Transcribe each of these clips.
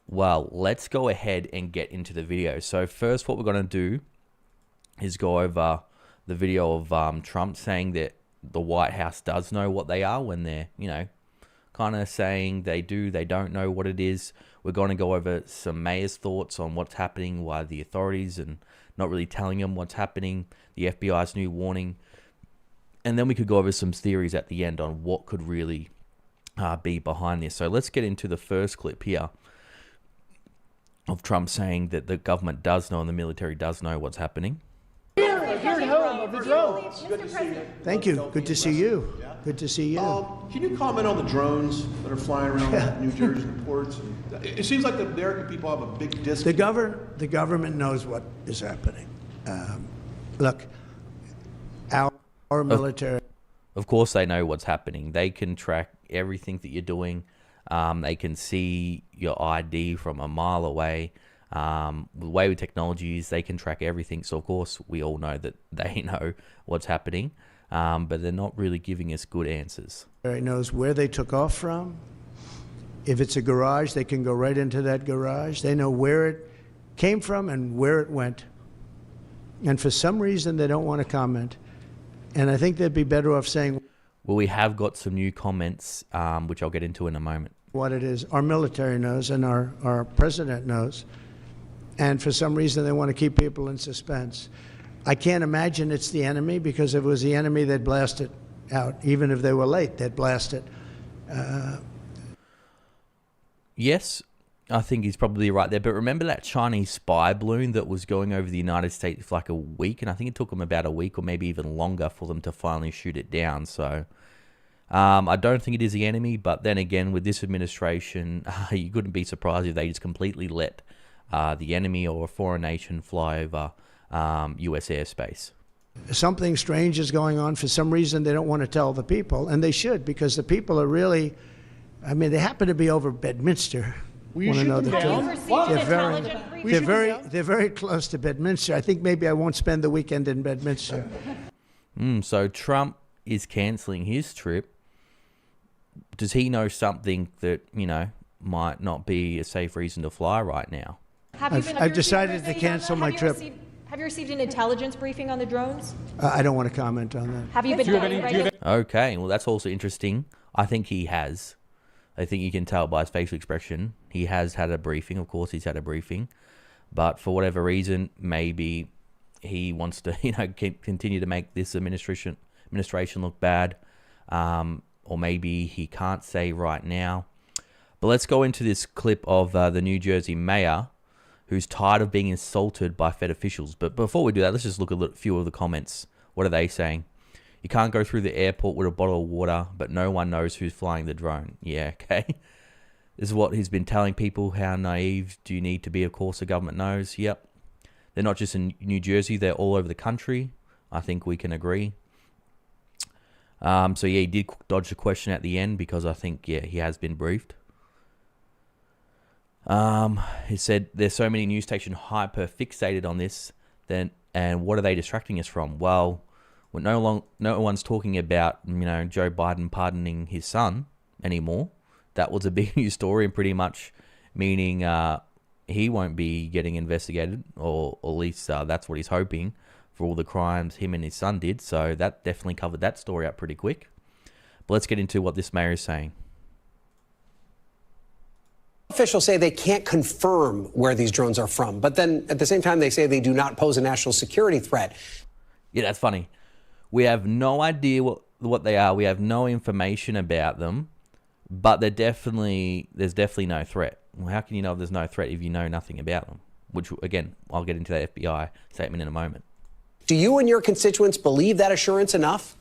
Well, let's go ahead and get into the video. So first, what we're going to do is go over the video of Trump saying that the White House does know what they are when they're, kind of saying they do, they don't know what it is. We're going to go over some mayor's thoughts on what's happening, why the authorities and not really telling them what's happening, the FBI's new warning. And then we could go over some theories at the end on what could really be behind this. So let's get into the first clip here of Trump saying that the government does know and the military does know what's happening. Here at home of the drones. Good to see you. Thank you. Good to see you. Good to see you. Can you comment on the drones that are flying around New Jersey and ports? It seems like the American people have a big disconnect. The government knows what is happening. Look, our military. Of course, they know what's happening. They can track everything that you're doing. They can see your ID from a mile away. The way with technology is they can track everything. So, of course, we all know that they know what's happening, but they're not really giving us good answers. It knows where they took off from. If it's a garage, they can go right into that garage. They know where it came from and where it went. And for some reason, they don't want to comment. And I think they'd be better off saying... Well, we have got some new comments, which I'll get into in a moment. What it is. Our military knows and our president knows. And for some reason, they want to keep people in suspense. I can't imagine it's the enemy, because if it was the enemy, they'd blast it out. Even if they were late, they'd blast it. Yes, I think he's probably right there. But remember that Chinese spy balloon that was going over the United States for like a week? And I think it took them about a week or maybe even longer for them to finally shoot it down. So I don't think it is the enemy. But then again, with this administration, you couldn't be surprised if they just completely let the enemy or a foreign nation fly over U.S. airspace. Something strange is going on. For some reason, they don't want to tell the people. And they should, because the people are really... I mean, they happen to be over Bedminster. You shoot them down? They're very close to Bedminster. I think maybe I won't spend the weekend in Bedminster. So Trump is cancelling his trip. Does he know something that, might not be a safe reason to fly right now? I've decided to cancel my trip. Have you received an intelligence briefing on the drones? I don't want to comment on that. Have you been... Okay, well, that's also interesting. I think he has. I think you can tell by his facial expression. He has had a briefing. Of course, he's had a briefing. But for whatever reason, maybe he wants to, continue to make this administration look bad. Or maybe he can't say right now. But let's go into this clip of the New Jersey mayor who's tired of being insulted by Fed officials. But before we do that, let's just look at a few of the comments. What are they saying? You can't go through the airport with a bottle of water, but no one knows who's flying the drone. Yeah, okay. This is what he's been telling people. How naive do you need to be? Of course, the government knows. Yep. They're not just in New Jersey. They're all over the country. I think we can agree. So, yeah, he did dodge the question at the end because I think, he has been briefed. He said there's so many news stations hyper fixated on this, and what are they distracting us from? Well, no one's talking about Joe Biden pardoning his son anymore. That was a big news story, and pretty much meaning he won't be getting investigated, or at least that's what he's hoping, for all the crimes him and his son did. So that definitely covered that story up pretty quick. But let's get into what this mayor is saying. Officials say they can't confirm where these drones are from, but then at the same time, they say they do not pose a national security threat. Yeah, that's funny. We have no idea what they are. We have no information about them, but there's definitely no threat. Well, how can you know there's no threat if you know nothing about them? Which, again, I'll get into that FBI statement in a moment. Do you and your constituents believe that assurance enough?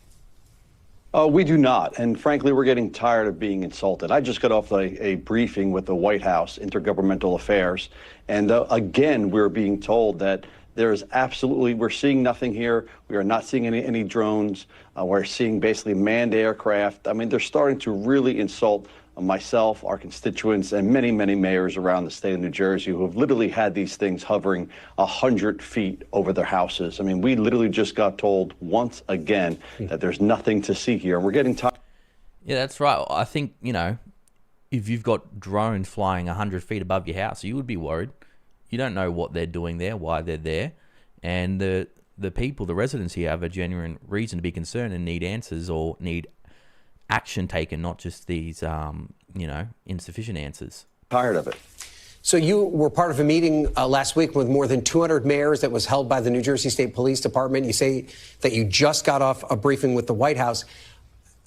We do not. And frankly, we're getting tired of being insulted. I just got off a briefing with the White House Intergovernmental Affairs. And again, we're being told that there is we're seeing nothing here. We are not seeing any drones. We're seeing basically manned aircraft. I mean, they're starting to really insult myself, our constituents, and many, many mayors around the state of New Jersey who have literally had these things hovering 100 feet over their houses. I mean, we literally just got told once again that there's nothing to see here. We're getting tired. Yeah, that's right. I think, you if you've got drones flying 100 feet above your house, you would be worried. You don't know what they're doing there, why they're there, and the people, the residents here, have a genuine reason to be concerned and need answers or need action taken, not just these, insufficient answers. Tired of it. So you were part of a meeting last week with more than 200 mayors that was held by the New Jersey State Police Department. You say that you just got off a briefing with the White House.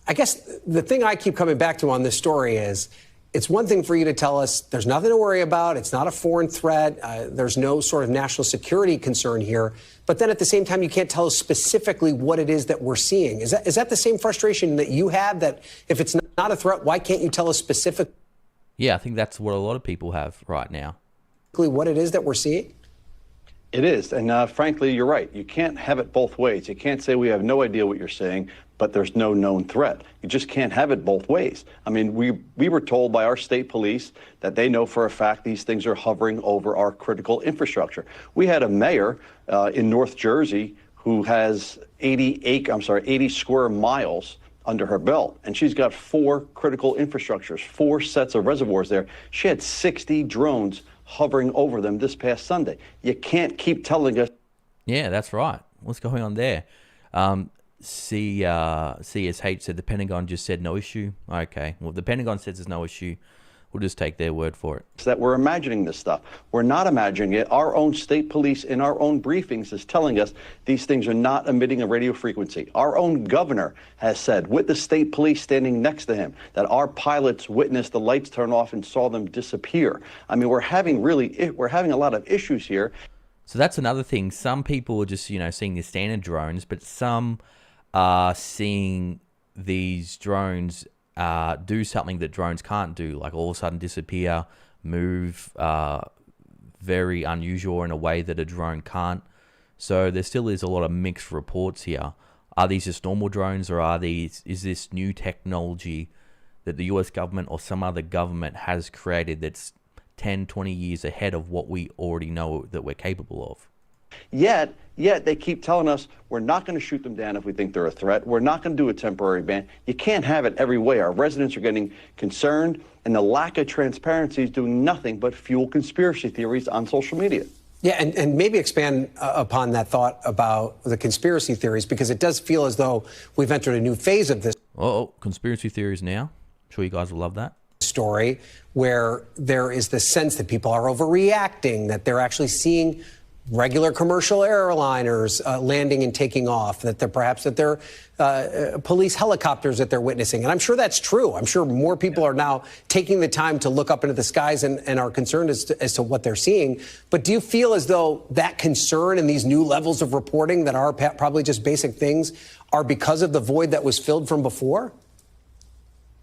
I guess the thing I keep coming back to on this story is it's one thing for you to tell us there's nothing to worry about. It's not a foreign threat. There's no sort of national security concern here. But then at the same time, you can't tell us specifically what it is that we're seeing. Is that the same frustration that you have, that if it's not a threat, why can't you tell us specifically? Yeah, I think that's what a lot of people have right now. What it is that we're seeing? It is. And frankly, you're right. You can't have it both ways. You can't say we have no idea what you're saying, but there's no known threat. You just can't have it both ways. I mean, we were told by our state police that they know for a fact these things are hovering over our critical infrastructure. We had a mayor in North Jersey who has 80 square miles under her belt, and she's got 4 critical infrastructures, 4 sets of reservoirs there. She had 60 drones hovering over them this past Sunday. You can't keep telling us. Yeah, that's right. What's going on there? CSH said the Pentagon just said no issue. Okay, well, if the Pentagon says there's no issue, we'll just take their word for it. That we're imagining this stuff. We're not imagining it. Our own state police in our own briefings is telling us these things are not emitting a radio frequency. Our own governor has said, with the state police standing next to him, that our pilots witnessed the lights turn off and saw them disappear. I mean, we're having a lot of issues here. So that's another thing. Some people are just, seeing the standard drones, but some are seeing these drones do something that drones can't do, like all of a sudden disappear, move very unusual in a way that a drone can't. So there still is a lot of mixed reports here. Are these just normal drones, or is this new technology that the US government or some other government has created that's 10, 20 years ahead of what we already know that we're capable of? Yet they keep telling us we're not going to shoot them down if we think they're a threat. We're not going to do a temporary ban. You can't have it every way. Our residents are getting concerned, and the lack of transparency is doing nothing but fuel conspiracy theories on social media. Yeah, and maybe expand upon that thought about the conspiracy theories, because it does feel as though we've entered a new phase of this. Oh, conspiracy theories now. I'm sure you guys will love that. Story where there is the sense that people are overreacting, that they're actually seeing regular commercial airliners landing and taking off, that they're police helicopters that they're witnessing. And I'm sure that's true. I'm sure more people are now taking the time to look up into the skies and are concerned as to what they're seeing. But do you feel as though that concern and these new levels of reporting that are probably just basic things are because of the void that was filled from before?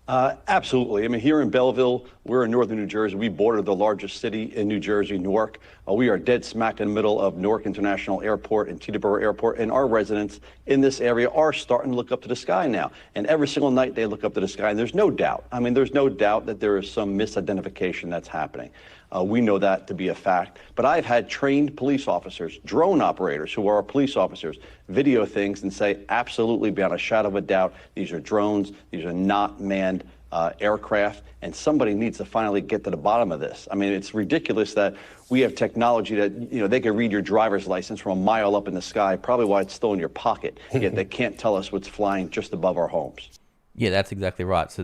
Absolutely. I mean, here in Belleville, we're in northern New Jersey. We border the largest city in New Jersey, Newark. We are dead smack in the middle of Newark International Airport and Teterboro Airport, and our residents in this area are starting to look up to the sky now. And every single night they look up to the sky, and there's no doubt. I mean, there's no doubt that there is some misidentification that's happening. We know that to be a fact. But I've had trained police officers, drone operators who are police officers, video things and say absolutely beyond a shadow of a doubt, these are drones, these are not manned aircraft, and somebody needs to finally get to the bottom of this. I mean, it's ridiculous that we have technology that, they can read your driver's license from a mile up in the sky, probably why it's still in your pocket, yet they can't tell us what's flying just above our homes. Yeah, that's exactly right. So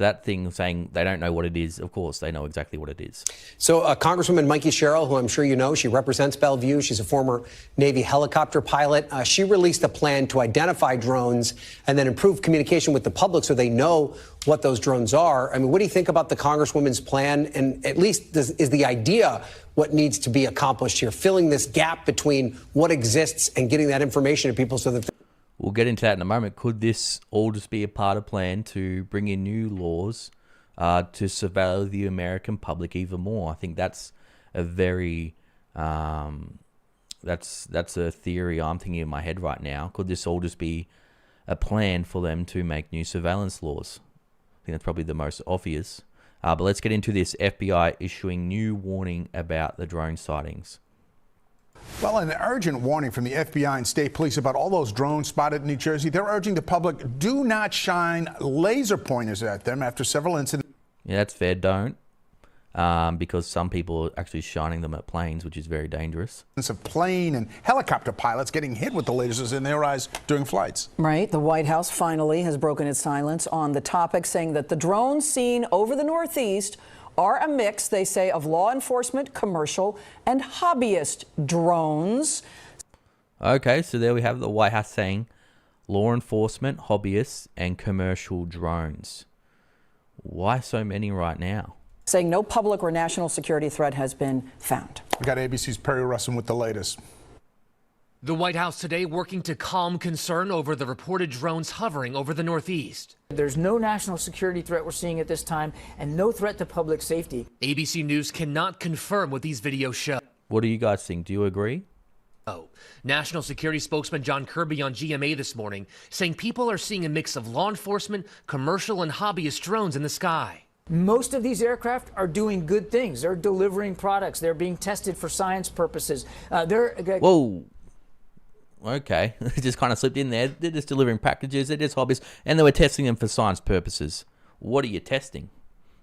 that thing saying they don't know what it is, of course, they know exactly what it is. So Congresswoman Mikey Sherrill, who I'm sure you know, she represents Bellevue. She's a former Navy helicopter pilot. She released a plan to identify drones and then improve communication with the public so they know what those drones are. I mean, what do you think about the Congresswoman's plan? And at least is the idea what needs to be accomplished here, filling this gap between what exists and getting that information to people so that... We'll get into that in a moment. Could this all just be a part of a plan to bring in new laws to surveil the American public even more? I think that's a very that's a theory I'm thinking in my head right now. Could this all just be a plan for them to make new surveillance laws? I think that's probably the most obvious. But let's get into this. FBI issuing new warning about the drone sightings. Well, an urgent warning from the FBI and state police about all those drones spotted in New Jersey. They're urging the public, do not shine laser pointers at them after several incidents. Yeah, that's fair. Don't. Because some people are actually shining them at planes, which is very dangerous. Of plane and helicopter pilots getting hit with the lasers in their eyes during flights. Right. The White House finally has broken its silence on the topic, saying that the drones seen over the Northeast are a mix, they say, of law enforcement, commercial, and hobbyist drones. Okay, so there we have the White House saying law enforcement, hobbyists, and commercial drones. Why so many right now? Saying no public or national security threat has been found. We got ABC's Perry Russin with the latest. The White House today working to calm concern over the reported drones hovering over the Northeast. There's no national security threat we're seeing at this time and no threat to public safety. ABC News cannot confirm what these videos show. What do you guys think? Do you agree? National Security spokesman John Kirby on GMA this morning saying people are seeing a mix of law enforcement, commercial, and hobbyist drones in the sky. Most of these aircraft are doing good things. They're delivering products. They're being tested for science purposes. Whoa. Okay. It just kind of slipped in there. They're just delivering packages. They're just hobbyists. And they were testing them for science purposes. What are you testing?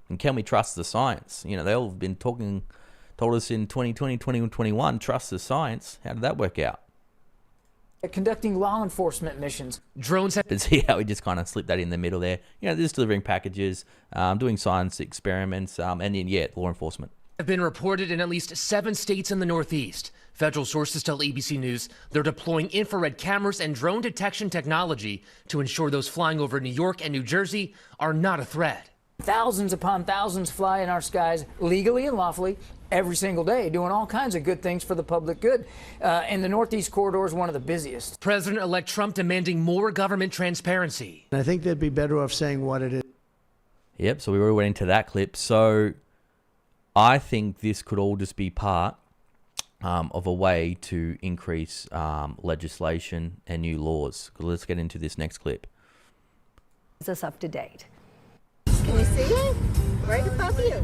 And can we trust the science? You know, they all have been told us in 2020, 2021, trust the science. How did that work out? Conducting law enforcement missions. Drones have... But see how we just kind of slipped that in the middle there. You know, they're just delivering packages, doing science experiments, and then, yeah, law enforcement. Have been reported in at least 7 states in the Northeast. Federal sources tell ABC News they're deploying infrared cameras and drone detection technology to ensure those flying over New York and New Jersey are not a threat. Thousands upon thousands fly in our skies legally and lawfully every single day, doing all kinds of good things for the public good. And the Northeast corridor is one of the busiest. President-elect Trump demanding more government transparency. I think they'd be better off saying what it is. Yep, so we already went into that clip. So I think this could all just be part of a way to increase legislation and new laws. Let's get into this next clip. Is this up to date? Can you see it? Right above you.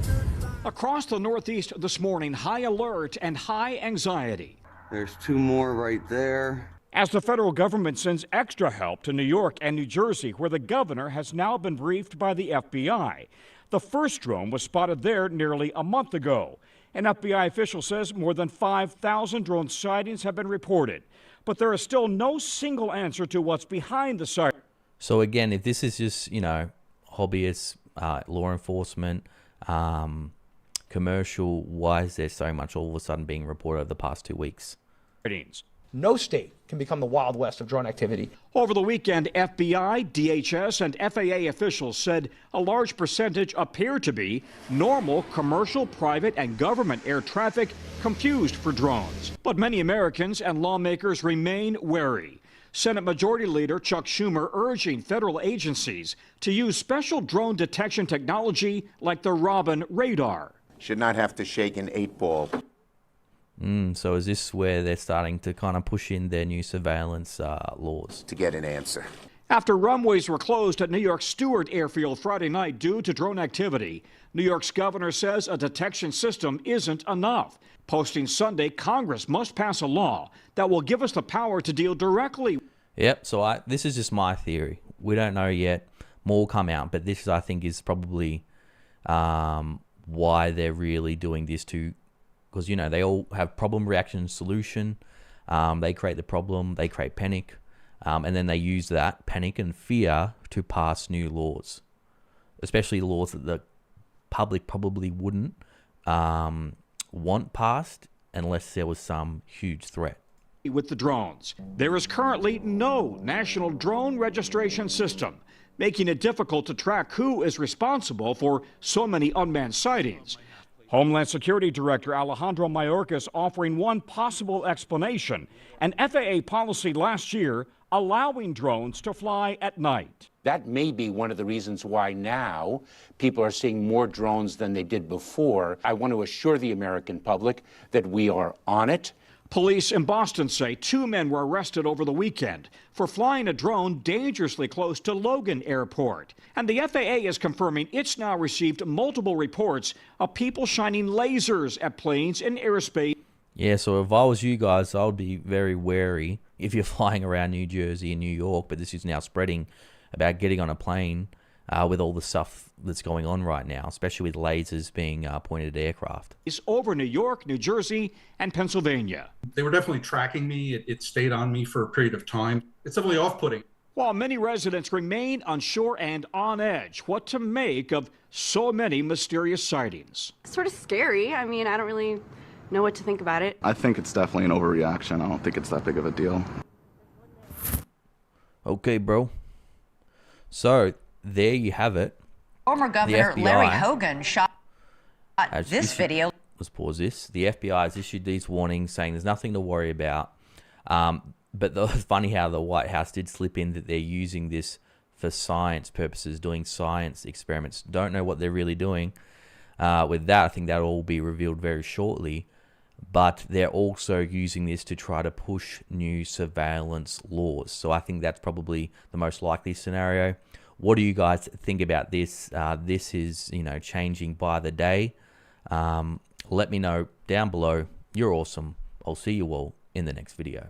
Across the Northeast this morning, high alert and high anxiety. There's 2 more right there. As the federal government sends extra help to New York and New Jersey, where the governor has now been briefed by the FBI. The first drone was spotted there nearly a month ago. An FBI official says more than 5,000 drone sightings have been reported. But there is still no single answer to what's behind the sighting. So again, if this is just, you know, hobbyists, law enforcement, commercial, why is there so much all of a sudden being reported over the past 2 weeks? No state can become the Wild West of drone activity. Over the weekend, FBI, DHS, and FAA officials said a large percentage appeared to be normal commercial, private, and government air traffic confused for drones. But many Americans and lawmakers remain wary. Senate Majority Leader Chuck Schumer urging federal agencies to use special drone detection technology like the Robin radar. Should not have to shake an 8-ball. So is this where they're starting to kind of push in their new surveillance laws? To get an answer. After runways were closed at New York's Stewart Airfield Friday night due to drone activity, New York's governor says a detection system isn't enough. Posting Sunday, Congress must pass a law that will give us the power to deal directly. Yep, so this is just my theory. We don't know yet. More will come out, but this, I think, is probably why they're really doing this to... Because, you know, they all have problem, reaction, solution. They create the problem, they create panic, and then they use that panic and fear to pass new laws, especially laws that the public probably wouldn't want passed unless there was some huge threat. With the drones, there is currently no national drone registration system, making it difficult to track who is responsible for so many unmanned sightings. Homeland Security Director Alejandro Mayorkas offering one possible explanation, an FAA policy last year allowing drones to fly at night. That may be one of the reasons why now people are seeing more drones than they did before. I want to assure the American public that we are on it. Police in Boston say 2 men were arrested over the weekend for flying a drone dangerously close to Logan Airport. And the FAA is confirming it's now received multiple reports of people shining lasers at planes in airspace. Yeah, so if I was you guys, I would be very wary if you're flying around New Jersey and New York, but this is now spreading about getting on a plane with all the stuff that's going on right now, especially with lasers being pointed at aircraft. It's over New York, New Jersey, and Pennsylvania. They were definitely tracking me. It stayed on me for a period of time. It's definitely off-putting. While many residents remain unsure and on edge what to make of so many mysterious sightings. Sort of scary. I mean, I don't really know what to think about it. I think it's definitely an overreaction. I don't think it's that big of a deal. Okay, bro. So, there you have it. Former Governor Larry Hogan shot this video. Let's pause this. The FBI has issued these warnings saying there's nothing to worry about. But it's funny how the White House did slip in that they're using this for science purposes, doing science experiments. Don't know what they're really doing with that. I think that'll all be revealed very shortly. But they're also using this to try to push new surveillance laws. So I think that's probably the most likely scenario. What do you guys think about this? This is, changing by the day. Let me know down below. You're awesome. I'll see you all in the next video.